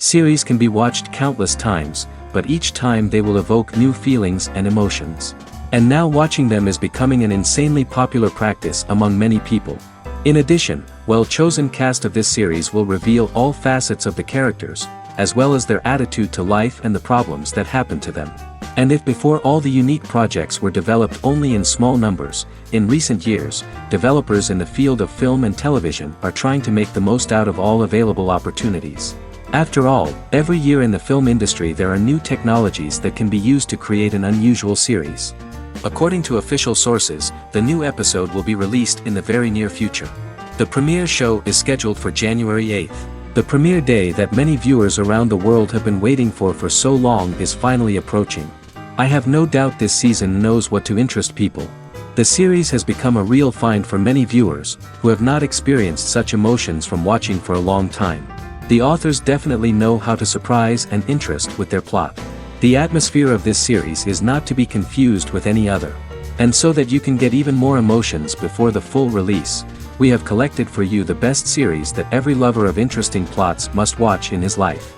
Series can be watched countless times, but each time they will evoke new feelings and emotions. And now watching them is becoming an insanely popular practice among many people. In addition, well-chosen cast of this series will reveal all facets of the characters, as well as their attitude to life and the problems that happen to them. And if before all the unique projects were developed only in small numbers, in recent years, developers in the field of film and television are trying to make the most out of all available opportunities. After all, every year in the film industry there are new technologies that can be used to create an unusual series. According to official sources, the new episode will be released in the very near future. The premiere show is scheduled for January 8th. The premiere day that many viewers around the world have been waiting for so long is finally approaching. I have no doubt this season knows what to interest people. The series has become a real find for many viewers, who have not experienced such emotions from watching for a long time. The authors definitely know how to surprise and interest with their plot. The atmosphere of this series is not to be confused with any other. And so that you can get even more emotions before the full release, we have collected for you the best series that every lover of interesting plots must watch in his life.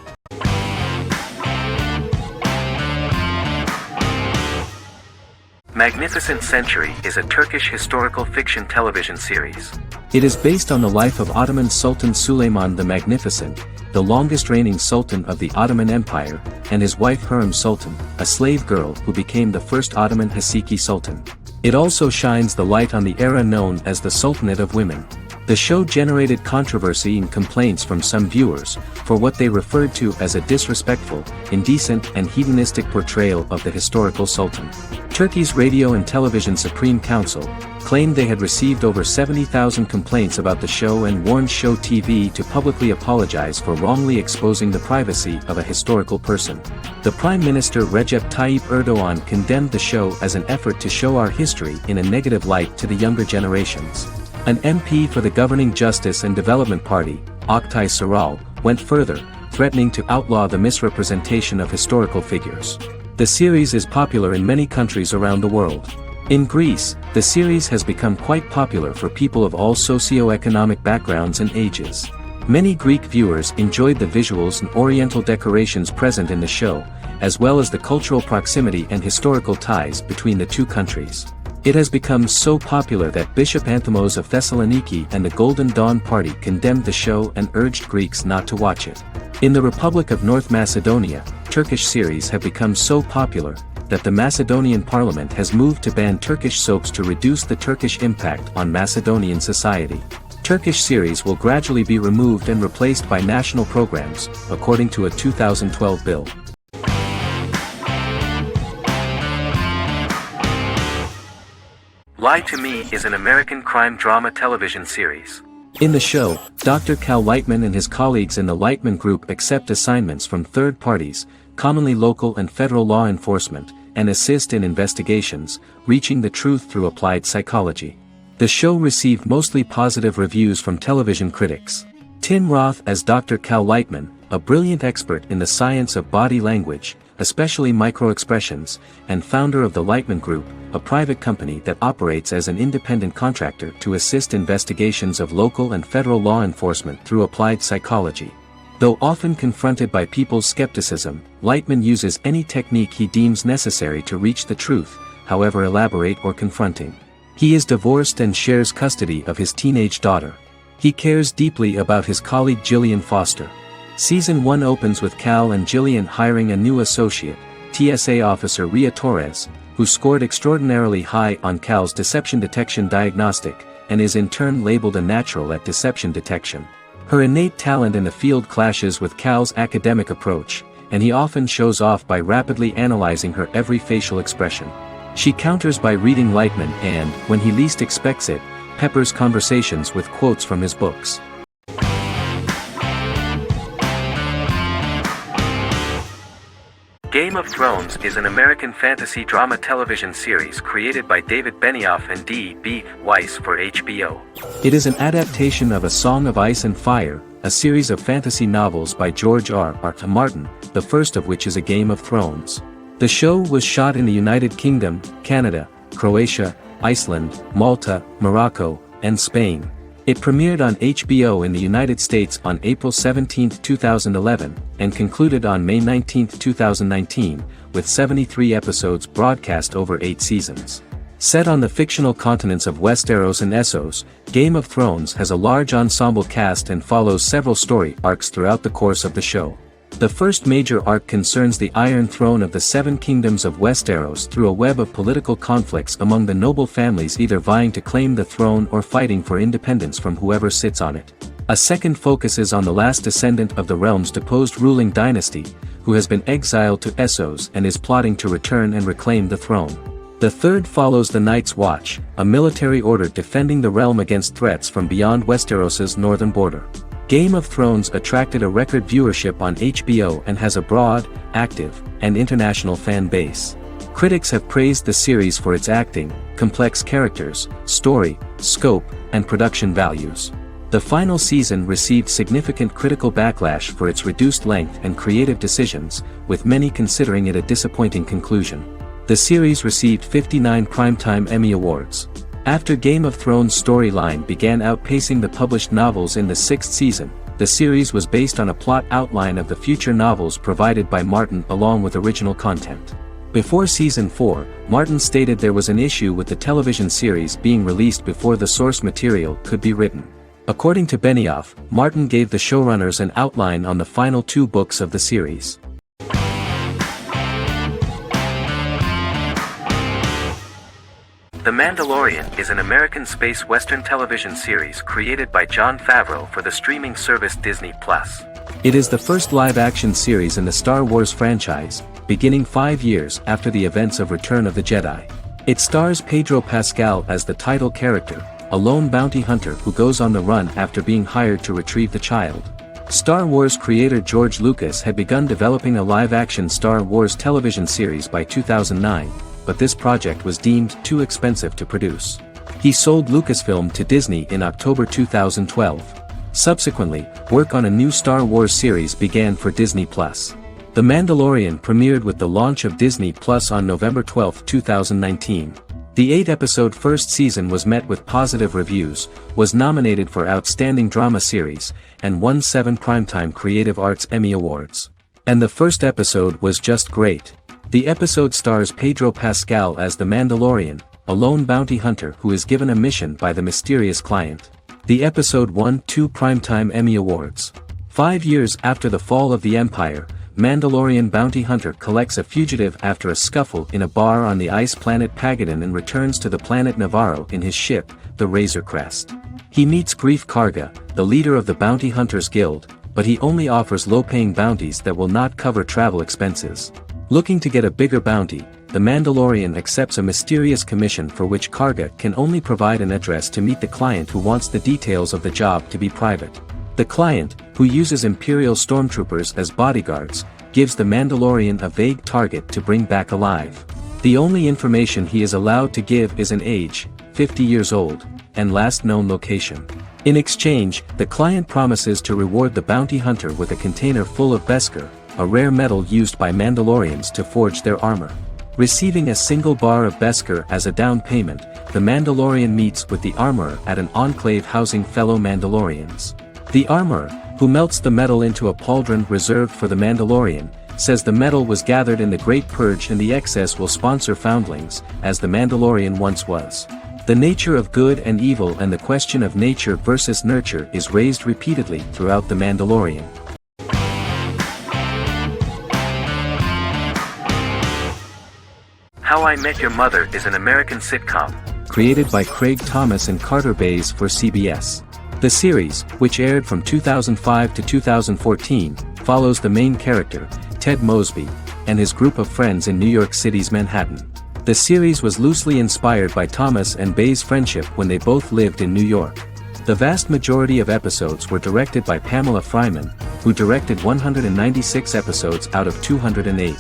Magnificent Century is a Turkish historical fiction television series. It is based on the life of Ottoman Sultan Süleyman the Magnificent, the longest reigning sultan of the Ottoman Empire, and his wife Hürrem Sultan, a slave girl who became the first Ottoman Kisikey Sultan. It also shines the light on the era known as the Sultanate of Women. The show generated controversy and complaints from some viewers, for what they referred to as a disrespectful, indecent and hedonistic portrayal of the historical sultan. Turkey's Radio and Television Supreme Council claimed they had received over 70,000 complaints about the show and warned Show TV to publicly apologize for wrongly exposing the privacy of a historical person. The Prime Minister Recep Tayyip Erdoğan condemned the show as an effort to show our history in a negative light to the younger generations. An MP for the governing Justice and Development Party, Oktay Saral, went further, threatening to outlaw the misrepresentation of historical figures. The series is popular in many countries around the world. In Greece, the series has become quite popular for people of all socio-economic backgrounds and ages. Many Greek viewers enjoyed the visuals and oriental decorations present in the show, as well as the cultural proximity and historical ties between the two countries. It has become so popular that Bishop Anthimos of Thessaloniki and the Golden Dawn Party condemned the show and urged Greeks not to watch it. In the Republic of North Macedonia, Turkish series have become so popular that the Macedonian parliament has moved to ban Turkish soaps to reduce the Turkish impact on Macedonian society. Turkish series will gradually be removed and replaced by national programs, according to a 2012 bill. Lie to Me is an American crime drama television series. In the show, Dr. Cal Lightman and his colleagues in the Lightman Group accept assignments from third parties, commonly local and federal law enforcement, and assist in investigations, reaching the truth through applied psychology. The show received mostly positive reviews from television critics. Tim Roth as Dr. Cal Lightman, a brilliant expert in the science of body language, especially microexpressions, and founder of the Lightman Group, a private company that operates as an independent contractor to assist investigations of local and federal law enforcement through applied psychology. Though often confronted by people's skepticism, Lightman uses any technique he deems necessary to reach the truth, however elaborate or confronting. He is divorced and shares custody of his teenage daughter. He cares deeply about his colleague Gillian Foster. Season 1 opens with Cal and Gillian hiring a new associate, TSA officer Ria Torres, who scored extraordinarily high on Cal's deception detection diagnostic, and is in turn labeled a natural at deception detection. Her innate talent in the field clashes with Cal's academic approach, and he often shows off by rapidly analyzing her every facial expression. She counters by reading Lightman and, when he least expects it, peppers conversations with quotes from his books. Game of Thrones is an American fantasy drama television series created by David Benioff and D.B. Weiss for HBO. It is an adaptation of A Song of Ice and Fire, a series of fantasy novels by George R.R. Martin, the first of which is A Game of Thrones. The show was shot in the United Kingdom, Canada, Croatia, Iceland, Malta, Morocco, and Spain. It premiered on HBO in the United States on April 17, 2011, and concluded on May 19, 2019, with 73 episodes broadcast over 8 seasons. Set on the fictional continents of Westeros and Essos, Game of Thrones has a large ensemble cast and follows several story arcs throughout the course of the show. The first major arc concerns the Iron Throne of the Seven Kingdoms of Westeros through a web of political conflicts among the noble families either vying to claim the throne or fighting for independence from whoever sits on it. A second focuses on the last descendant of the realm's deposed ruling dynasty, who has been exiled to Essos and is plotting to return and reclaim the throne. The third follows the Night's Watch, a military order defending the realm against threats from beyond Westeros's northern border. Game of Thrones attracted a record viewership on HBO and has a broad, active, and international fan base. Critics have praised the series for its acting, complex characters, story, scope, and production values. The final season received significant critical backlash for its reduced length and creative decisions, with many considering it a disappointing conclusion. The series received 59 Primetime Emmy Awards. After Game of Thrones' storyline began outpacing the published novels in the 6th season, the series was based on a plot outline of the future novels provided by Martin along with original content. Before Season 4, Martin stated there was an issue with the television series being released before the source material could be written. According to Benioff, Martin gave the showrunners an outline on the final 2 books of the series. The Mandalorian is an American space western television series created by Jon Favreau for the streaming service Disney+. It is the first live-action series in the Star Wars franchise, beginning 5 years after the events of Return of the Jedi. It stars Pedro Pascal as the title character, a lone bounty hunter who goes on the run after being hired to retrieve the child. Star Wars creator George Lucas had begun developing a live-action Star Wars television series by 2009. But this project was deemed too expensive to produce. He sold Lucasfilm to Disney in October 2012. Subsequently, work on a new Star Wars series began for Disney+. The Mandalorian premiered with the launch of Disney+ on November 12, 2019. The 8-episode first season was met with positive reviews, was nominated for Outstanding Drama Series, and won 7 Primetime Creative Arts Emmy Awards. And the first episode was just great. The episode stars Pedro Pascal as the Mandalorian, a lone bounty hunter who is given a mission by the mysterious client. The episode won 2 Primetime Emmy Awards. 5 years after the fall of the Empire, Mandalorian bounty hunter collects a fugitive after a scuffle in a bar on the ice planet Pagadan and returns to the planet Navarro in his ship, the Razor Crest. He meets Grief Karga, the leader of the Bounty Hunters Guild, but he only offers low-paying bounties that will not cover travel expenses. Looking to get a bigger bounty, the Mandalorian accepts a mysterious commission for which Karga can only provide an address to meet the client who wants the details of the job to be private. The client, who uses Imperial stormtroopers as bodyguards, gives the Mandalorian a vague target to bring back alive. The only information he is allowed to give is an age, 50 years old, and last known location. In exchange, the client promises to reward the bounty hunter with a container full of Beskar, a rare metal used by Mandalorians to forge their armor. Receiving a single bar of Beskar as a down payment, the Mandalorian meets with the armorer at an enclave housing fellow Mandalorians. The armorer, who melts the metal into a pauldron reserved for the Mandalorian, says the metal was gathered in the Great Purge and the excess will sponsor foundlings, as the Mandalorian once was. The nature of good and evil and the question of nature versus nurture is raised repeatedly throughout The Mandalorian. How I Met Your Mother is an American sitcom, created by Craig Thomas and Carter Bays for CBS. The series, which aired from 2005 to 2014, follows the main character, Ted Mosby, and his group of friends in New York City's Manhattan. The series was loosely inspired by Thomas and Bays' friendship when they both lived in New York. The vast majority of episodes were directed by Pamela Fryman, who directed 196 episodes out of 208.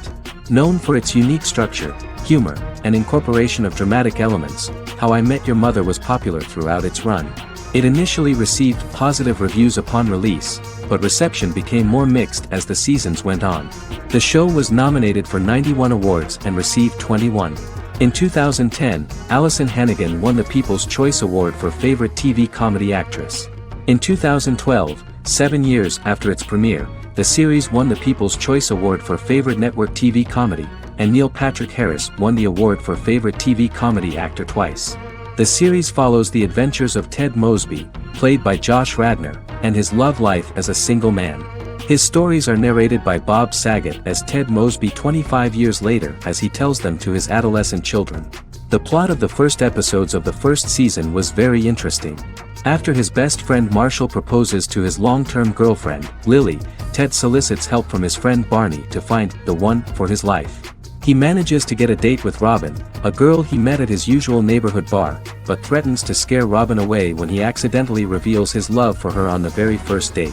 Known for its unique structure, humor, and incorporation of dramatic elements, How I Met Your Mother was popular throughout its run. It initially received positive reviews upon release, but reception became more mixed as the seasons went on. The show was nominated for 91 awards and received 21. In 2010, Alyson Hannigan won the People's Choice Award for Favorite TV Comedy Actress. In 2012, 7 years after its premiere, the series won the People's Choice Award for Favorite Network TV Comedy, and Neil Patrick Harris won the award for Favorite TV Comedy Actor twice. The series follows the adventures of Ted Mosby, played by Josh Radnor, and his love life as a single man. His stories are narrated by Bob Saget as Ted Mosby 25 years later as he tells them to his adolescent children. The plot of the first episodes of the first season was very interesting. After his best friend Marshall proposes to his long-term girlfriend, Lily, Ted solicits help from his friend Barney to find the one for his life. He manages to get a date with Robin, a girl he met at his usual neighborhood bar, but threatens to scare Robin away when he accidentally reveals his love for her on the very first date.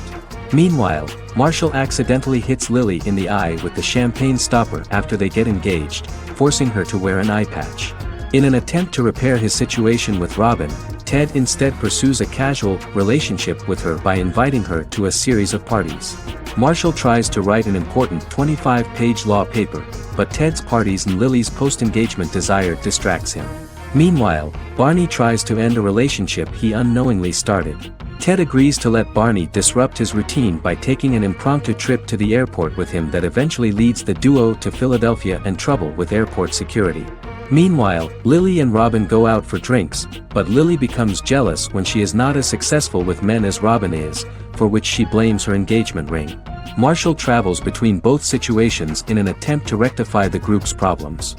Meanwhile, Marshall accidentally hits Lily in the eye with the champagne stopper after they get engaged, forcing her to wear an eye patch. In an attempt to repair his situation with Robin, Ted instead pursues a casual relationship with her by inviting her to a series of parties. Marshall tries to write an important 25-page law paper, but Ted's parties and Lily's post-engagement desire distracts him. Meanwhile, Barney tries to end a relationship he unknowingly started. Ted agrees to let Barney disrupt his routine by taking an impromptu trip to the airport with him that eventually leads the duo to Philadelphia and trouble with airport security. Meanwhile, Lily and Robin go out for drinks, but Lily becomes jealous when she is not as successful with men as Robin is, for which she blames her engagement ring. Marshall travels between both situations in an attempt to rectify the group's problems.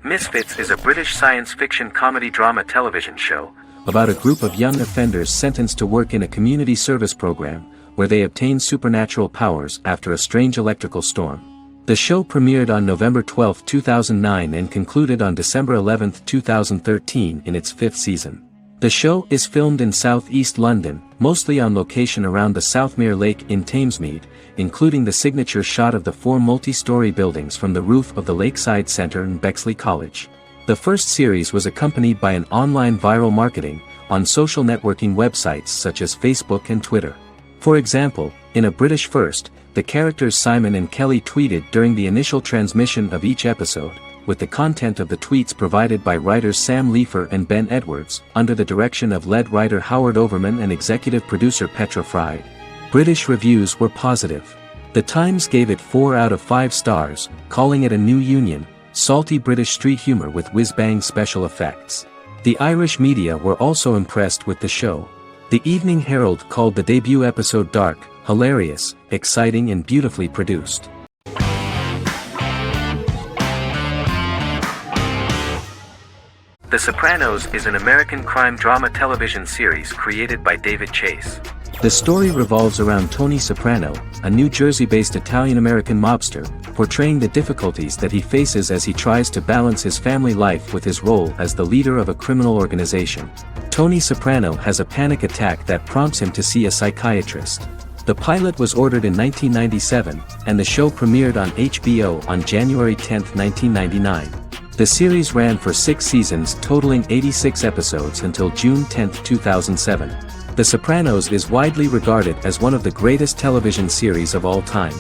Misfits is a British science fiction comedy drama television show about a group of young offenders sentenced to work in a community service program, where they obtain supernatural powers after a strange electrical storm. The show premiered on November 12, 2009 and concluded on December 11, 2013 in its 5th season. The show is filmed in southeast London, mostly on location around the Southmere Lake in Thamesmead, including the signature shot of the 4 multi-story buildings from the roof of the Lakeside Centre and Bexley College. The first series was accompanied by an online viral marketing on social networking websites such as Facebook and Twitter. For example, in a British first, the characters Simon and Kelly tweeted during the initial transmission of each episode, with the content of the tweets provided by writers Sam Leifer and Ben Edwards, under the direction of lead writer Howard Overman and executive producer Petra Fried. British reviews were positive. The Times gave it 4 out of 5 stars, calling it a new union, salty British street humour with whiz-bang special effects. The Irish media were also impressed with the show. The Evening Herald called the debut episode dark, hilarious, exciting and beautifully produced. The Sopranos is an American crime drama television series created by David Chase. The story revolves around Tony Soprano, a New Jersey-based Italian-American mobster, portraying the difficulties that he faces as he tries to balance his family life with his role as the leader of a criminal organization. Tony Soprano has a panic attack that prompts him to see a psychiatrist. The pilot was ordered in 1997, and the show premiered on HBO on January 10, 1999. The series ran for 6 seasons totaling 86 episodes until June 10, 2007. The Sopranos is widely regarded as one of the greatest television series of all time.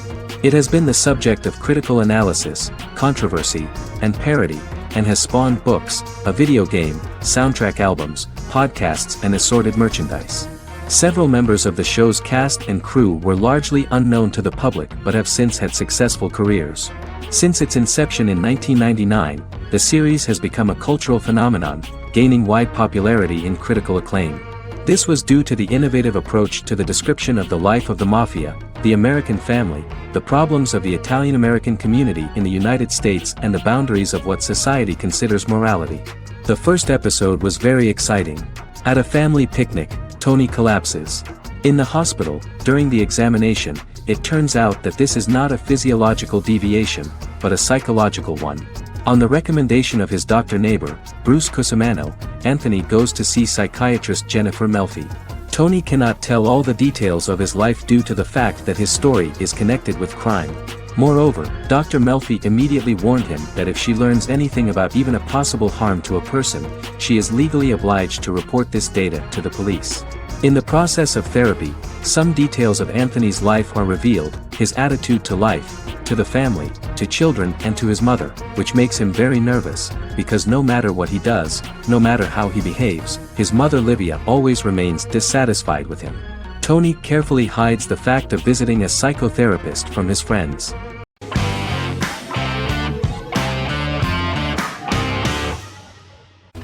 It has been the subject of critical analysis, controversy, and parody, and has spawned books, a video game, soundtrack albums, podcasts and assorted merchandise. Several members of the show's cast and crew were largely unknown to the public but have since had successful careers. Since its inception in 1999, the series has become a cultural phenomenon, gaining wide popularity and critical acclaim. This was due to the innovative approach to the description of the life of the mafia, the American family, the problems of the Italian-American community in the United States and the boundaries of what society considers morality. The first episode was very exciting. At a family picnic, Tony collapses. In the hospital, during the examination, it turns out that this is not a physiological deviation, but a psychological one. On the recommendation of his doctor neighbor, Bruce Cusimano, Anthony goes to see psychiatrist Jennifer Melfi. Tony cannot tell all the details of his life due to the fact that his story is connected with crime. Moreover, Dr. Melfi immediately warned him that if she learns anything about even a possible harm to a person, she is legally obliged to report this data to the police. In the process of therapy, some details of Anthony's life are revealed, his attitude to life, to the family, to children and to his mother, which makes him very nervous, because no matter what he does, no matter how he behaves, his mother Livia always remains dissatisfied with him. Tony carefully hides the fact of visiting a psychotherapist from his friends.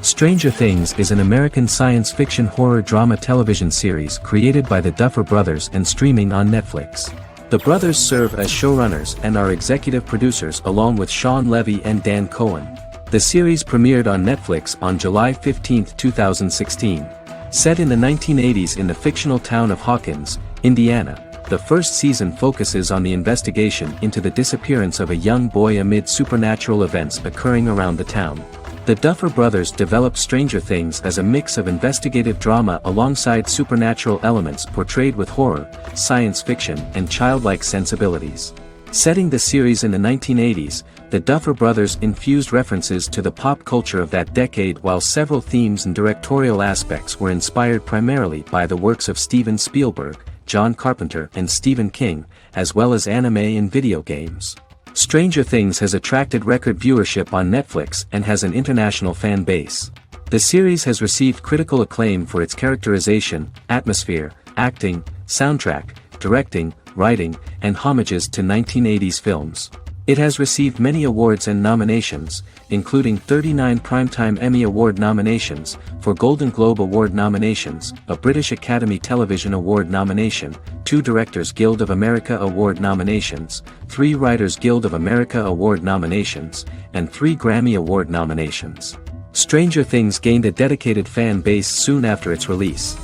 Stranger Things is an American science fiction horror drama television series created by the Duffer Brothers and streaming on Netflix. The brothers serve as showrunners and are executive producers along with Sean Levy and Dan Cohen. The series premiered on Netflix on July 15, 2016. Set in the 1980s in the fictional town of Hawkins, Indiana, the first season focuses on the investigation into the disappearance of a young boy amid supernatural events occurring around the town. The Duffer Brothers developed Stranger Things as a mix of investigative drama alongside supernatural elements portrayed with horror, science fiction and childlike sensibilities. Setting the series in the 1980s, the Duffer Brothers infused references to the pop culture of that decade while several themes and directorial aspects were inspired primarily by the works of Steven Spielberg, John Carpenter and Stephen King, as well as anime and video games. Stranger Things has attracted record viewership on Netflix and has an international fan base. The series has received critical acclaim for its characterization, atmosphere, acting, soundtrack, directing, writing, and homages to 1980s films. It has received many awards and nominations, including 39 Primetime Emmy Award nominations, 4 Golden Globe Award nominations, a British Academy Television Award nomination, 2 Directors Guild of America Award nominations, 3 Writers Guild of America Award nominations, and 3 Grammy Award nominations. Stranger Things gained a dedicated fan base soon after its release.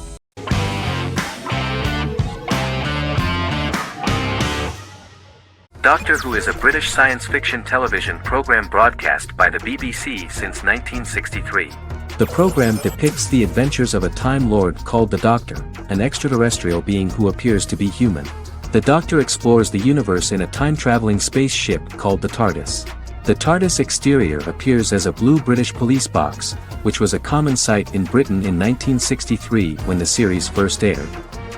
Doctor Who is a British science fiction television program broadcast by the BBC since 1963. The program depicts the adventures of a Time Lord called the Doctor, an extraterrestrial being who appears to be human. The Doctor explores the universe in a time-traveling spaceship called the TARDIS. The TARDIS exterior appears as a blue British police box, which was a common sight in Britain in 1963 when the series first aired.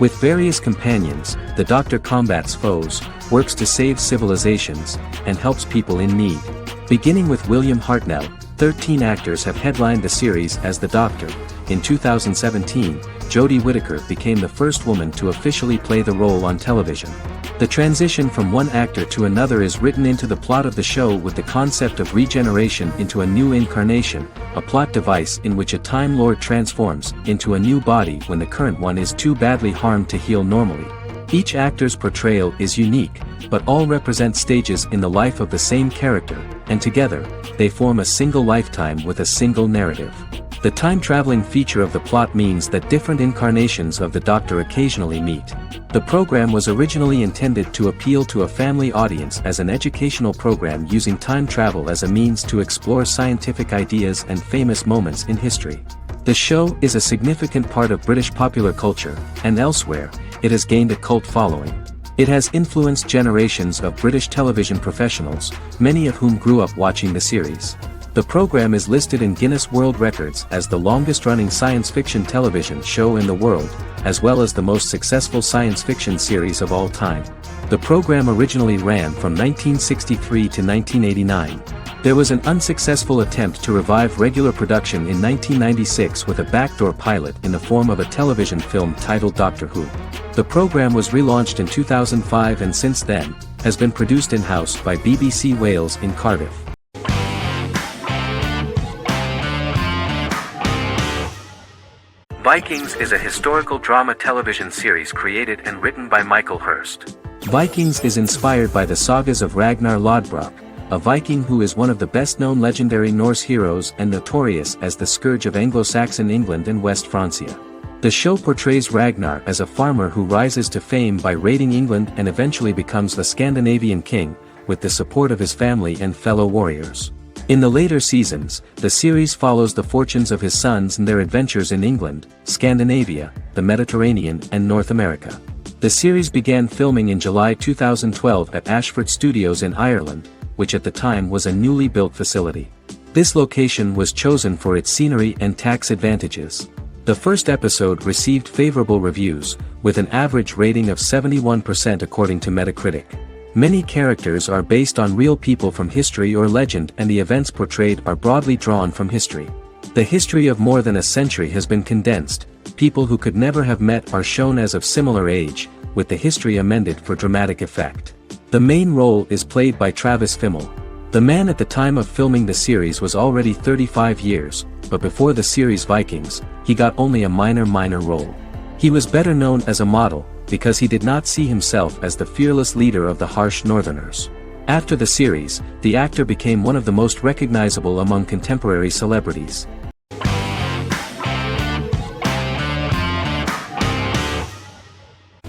With various companions, the Doctor combats foes, works to save civilizations, and helps people in need. Beginning with William Hartnell, 13 actors have headlined the series as the Doctor. In 2017, Jodie Whittaker became the first woman to officially play the role on television. The transition from one actor to another is written into the plot of the show with the concept of regeneration into a new incarnation, a plot device in which a Time Lord transforms into a new body when the current one is too badly harmed to heal normally. Each actor's portrayal is unique, but all represent stages in the life of the same character, and together, they form a single lifetime with a single narrative. The time-traveling feature of the plot means that different incarnations of the Doctor occasionally meet. The program was originally intended to appeal to a family audience as an educational program using time travel as a means to explore scientific ideas and famous moments in history. The show is a significant part of British popular culture, and elsewhere, it has gained a cult following. It has influenced generations of British television professionals, many of whom grew up watching the series. The program is listed in Guinness World Records as the longest-running science fiction television show in the world, as well as the most successful science fiction series of all time. The program originally ran from 1963 to 1989. There was an unsuccessful attempt to revive regular production in 1996 with a backdoor pilot in the form of a television film titled Doctor Who. The program was relaunched in 2005 and since then, has been produced in-house by BBC Wales in Cardiff. Vikings is a historical drama television series created and written by Michael Hurst. Vikings is inspired by the sagas of Ragnar Lodbrok, a Viking who is one of the best-known legendary Norse heroes and notorious as the scourge of Anglo-Saxon England and West Francia. The show portrays Ragnar as a farmer who rises to fame by raiding England and eventually becomes the Scandinavian king, with the support of his family and fellow warriors. In the later seasons, the series follows the fortunes of his sons and their adventures in England, Scandinavia, the Mediterranean and North America. The series began filming in July 2012 at Ashford Studios in Ireland, which at the time was a newly built facility. This location was chosen for its scenery and tax advantages. The first episode received favorable reviews, with an average rating of 71% according to Metacritic. Many characters are based on real people from history or legend, and the events portrayed are broadly drawn from history. The history of more than a century has been condensed. People who could never have met are shown as of similar age, with the history amended for dramatic effect. The main role is played by Travis Fimmel. The man at the time of filming the series was already 35 years, but before the series Vikings, he got only a minor role. He was better known as a model, because he did not see himself as the fearless leader of the harsh Northerners. After the series, the actor became one of the most recognizable among contemporary celebrities.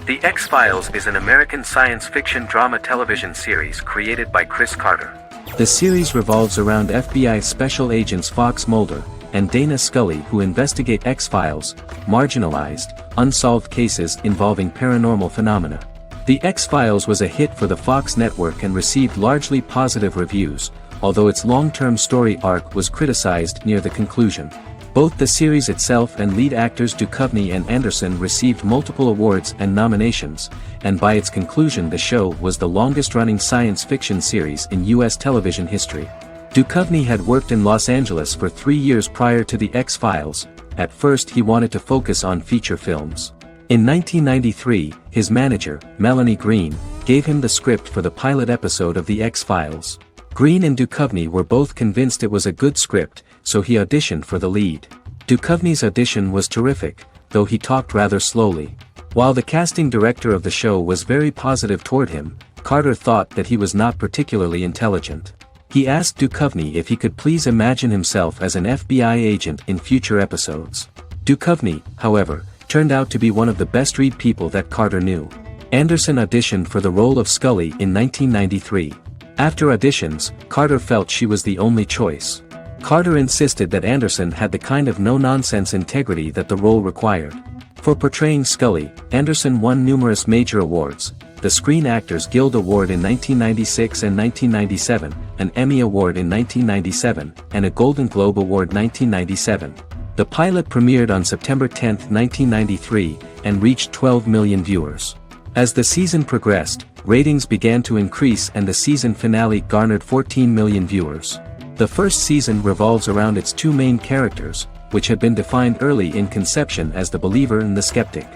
The X-Files is an American science fiction drama television series created by Chris Carter. The series revolves around FBI Special Agents Fox Mulder and Dana Scully, who investigate X-Files, marginalized, unsolved cases involving paranormal phenomena. The X-Files was a hit for the Fox network and received largely positive reviews, although its long-term story arc was criticized near the conclusion. Both the series itself and lead actors Duchovny and Anderson received multiple awards and nominations, and by its conclusion the show was the longest-running science fiction series in U.S. television history. Duchovny had worked in Los Angeles for 3 years prior to The X-Files. At first he wanted to focus on feature films. In 1993, his manager, Melanie Green, gave him the script for the pilot episode of The X-Files. Green and Duchovny were both convinced it was a good script, so he auditioned for the lead. Duchovny's audition was terrific, though he talked rather slowly. While the casting director of the show was very positive toward him, Carter thought that he was not particularly intelligent. He asked Duchovny if he could please imagine himself as an FBI agent in future episodes. Duchovny, however, turned out to be one of the best-read people that Carter knew. Anderson auditioned for the role of Scully in 1993. After auditions, Carter felt she was the only choice. Carter insisted that Anderson had the kind of no-nonsense integrity that the role required. For portraying Scully, Anderson won numerous major awards: the Screen Actors Guild Award in 1996 and 1997, an Emmy Award in 1997, and a Golden Globe Award 1997. The pilot premiered on September 10, 1993, and reached 12 million viewers. As the season progressed, ratings began to increase and the season finale garnered 14 million viewers. The first season revolves around its two main characters, which had been defined early in conception as the believer and the skeptic.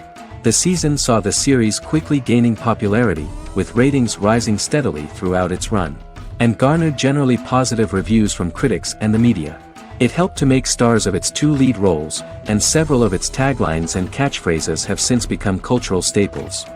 The season saw the series quickly gaining popularity, with ratings rising steadily throughout its run, and garnered generally positive reviews from critics and the media. It helped to make stars of its two lead roles, and several of its taglines and catchphrases have since become cultural staples.